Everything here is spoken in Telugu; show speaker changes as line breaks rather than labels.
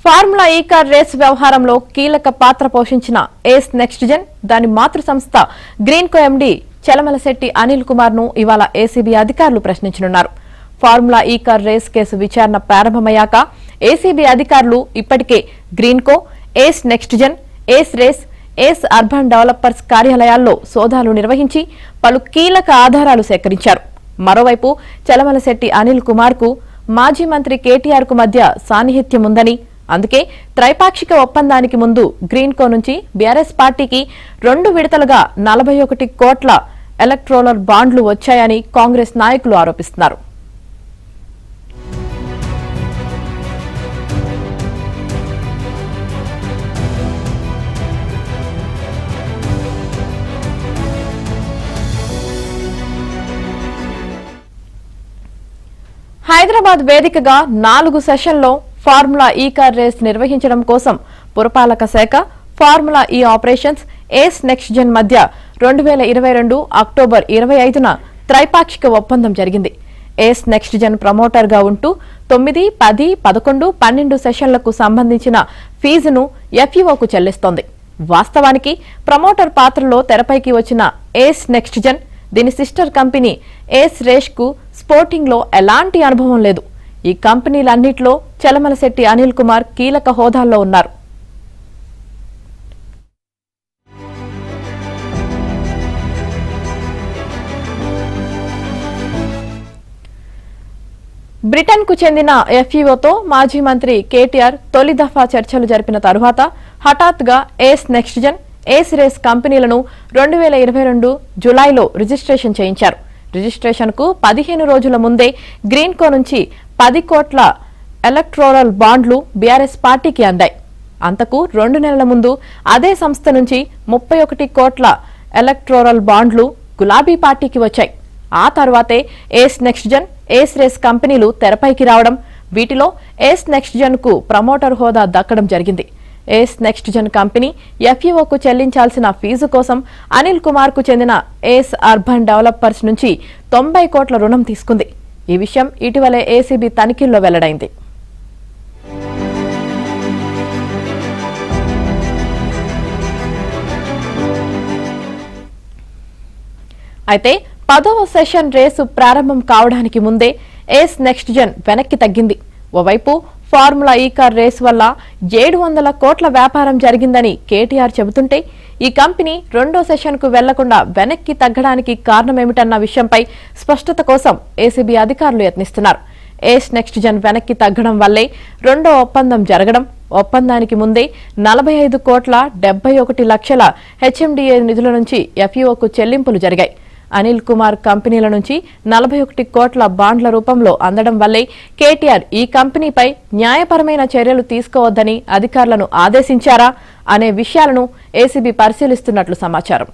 ఫార్ములా ఈ కార్ రేస్ వ్యవహారంలో కీలక పాత్ర పోషించిన ఏస్ నెక్స్ట్ జెన్ దాని మాతృ సంస్థ గ్రీన్కో ఎండీ చలమలశెట్టి అనిల్ కుమార్ ను ఇవాళ ఏసీబీ అధికారులు ప్రశ్నించనున్నారు. ఫార్ములా ఈ కార్ రేస్ కేసు విచారణ ప్రారంభమయ్యాక ఏసీబీ అధికారులు ఇప్పటికే గ్రీన్కో, ఏస్ నెక్స్ట్ జెన్, ఏస్ రేస్, ఏస్ అర్బన్ డెవలపర్స్ కార్యాలయాల్లో సోదాలు నిర్వహించి పలు కీలక ఆధారాలు సేకరించారు. మరోవైపు చలమలశెట్టి అనిల్ కుమార్ కు మాజీ మంత్రి కేటీఆర్ కు మధ్య సాన్నిహిత్యం ఉందని, అందుకే త్రైపాక్షిక ఒప్పందానికి ముందు గ్రీన్కో నుంచి బీఆర్ఎస్ పార్టీకి 2 విడతలుగా 41 కోట్ల ఎలక్ట్రోలర్ బాండ్లు వచ్చాయని కాంగ్రెస్ నాయకులు ఆరోపిస్తున్నారు. హైదరాబాద్ వేదికగా 4 సెషన్లో ఫార్ములా ఈ కార్ రేస్ నిర్వహించడం కోసం పురపాలక శాఖ, ఫార్ములా ఈ ఆపరేషన్స్, ఏస్ నెక్స్ట్ జెన్ మధ్య 2022 అక్టోబర్ 25న త్రైపాక్షిక ఒప్పందం జరిగింది. ఏస్ నెక్స్ట్ జెన్ ప్రమోటర్ గా ఉంటూ 9, 10, 11, 12 సెషన్లకు సంబంధించిన ఫీజును ఎఫ్ఈఓకు చెల్లిస్తోంది. వాస్తవానికి ప్రమోటర్ పాత్రలో తెరపైకి వచ్చిన ఏస్ నెక్స్ట్ జెన్, దీని సిస్టర్ కంపెనీ ఏస్ రేస్ కు స్పోర్టింగ్ లో ఎలాంటి అనుభవం లేదు. ఈ కంపెనీలన్నింటిలో చలమలశెట్టి అనిల్ కుమార్ కీలక హోదాల్లో ఉన్నారు. బ్రిటన్ కు చెందిన ఎఫ్ఈఓతో మాజీ మంత్రి కేటీఆర్ తొలి దఫా చర్చలు జరిపిన తరువాత హఠాత్తుగా ఏస్ నెక్స్ట్ జెన్, ఏస్ రేస్ కంపెనీలను 2022 జులైలో రిజిస్ట్రేషన్ చేయించారు. రిజిస్ట్రేషన్ కు 15 రోజుల ముందే గ్రీన్కో నుంచి 10 కోట్ల ఎలక్ట్రోరల్ బాండ్లు బీఆర్ఎస్ పార్టీకి అందాయి. అంతకు 2 నెలల ముందు అదే సంస్థ నుంచి 31 కోట్ల ఎలక్ట్రోరల్ బాండ్లు గులాబీ పార్టీకి వచ్చాయి. ఆ తర్వాతే ఏస్ నెక్స్ట్ జెన్, ఏస్ రేస్ కంపెనీలు తెరపైకి రావడం, వీటిలో ఏస్ నెక్స్ట్ జెన్ కు ప్రమోటర్ హోదా దక్కడం జరిగింది. ఏస్ నెక్స్ట్ జెన్ కంపెనీ ఎఫ్ఈఓకు చెల్లించాల్సిన ఫీజు కోసం అనిల్ కుమార్ కు చెందిన ఏస్ అర్బన్ డెవలపర్స్ నుంచి 90 కోట్ల రుణం తీసుకుంది. ఈ విషయం ఇటీవలే ఏసీబీ తనిఖీల్లో వెల్లడైంది. అయితే 10వ సెషన్ రేసు ప్రారంభం కావడానికి ముందే ఏస్ నెక్స్ట్ జెన్ వెనక్కి తగ్గింది. ఓవైపు ఫార్ములా ఈ కార్ రేస్ వల్ల 700 కోట్ల వ్యాపారం జరిగిందని కేటీఆర్ చెబుతుంటే, ఈ కంపెనీ 2వ సెషన్ కు వెళ్లకుండా వెనక్కి తగ్గడానికి కారణమేమిటన్న విషయంపై స్పష్టత కోసం ఏసీబీ అధికారులు యత్నిస్తున్నారు. ఏస్ నెక్స్ట్ జెన్ వెనక్కి తగ్గడం వల్లే 2వ ఒప్పందం జరగడం, ఒప్పందానికి ముందే 45 కోట్ల 71 లక్షల హెచ్ఎండిఏ నిధుల నుంచి ఎఫ్ఈఓకు చెల్లింపులు జరిగాయి. అనిల్ కుమార్ కంపెనీల నుంచి 41 కోట్ల బాండ్ల రూపంలో అందడం వల్లే కేటీఆర్ ఈ కంపెనీపై న్యాయపరమైన చర్యలు తీసుకోవద్దని అధికారులను ఆదేశించారా అనే విషయాలను ఏసీబీ పరిశీలిస్తున్నట్లు సమాచారం.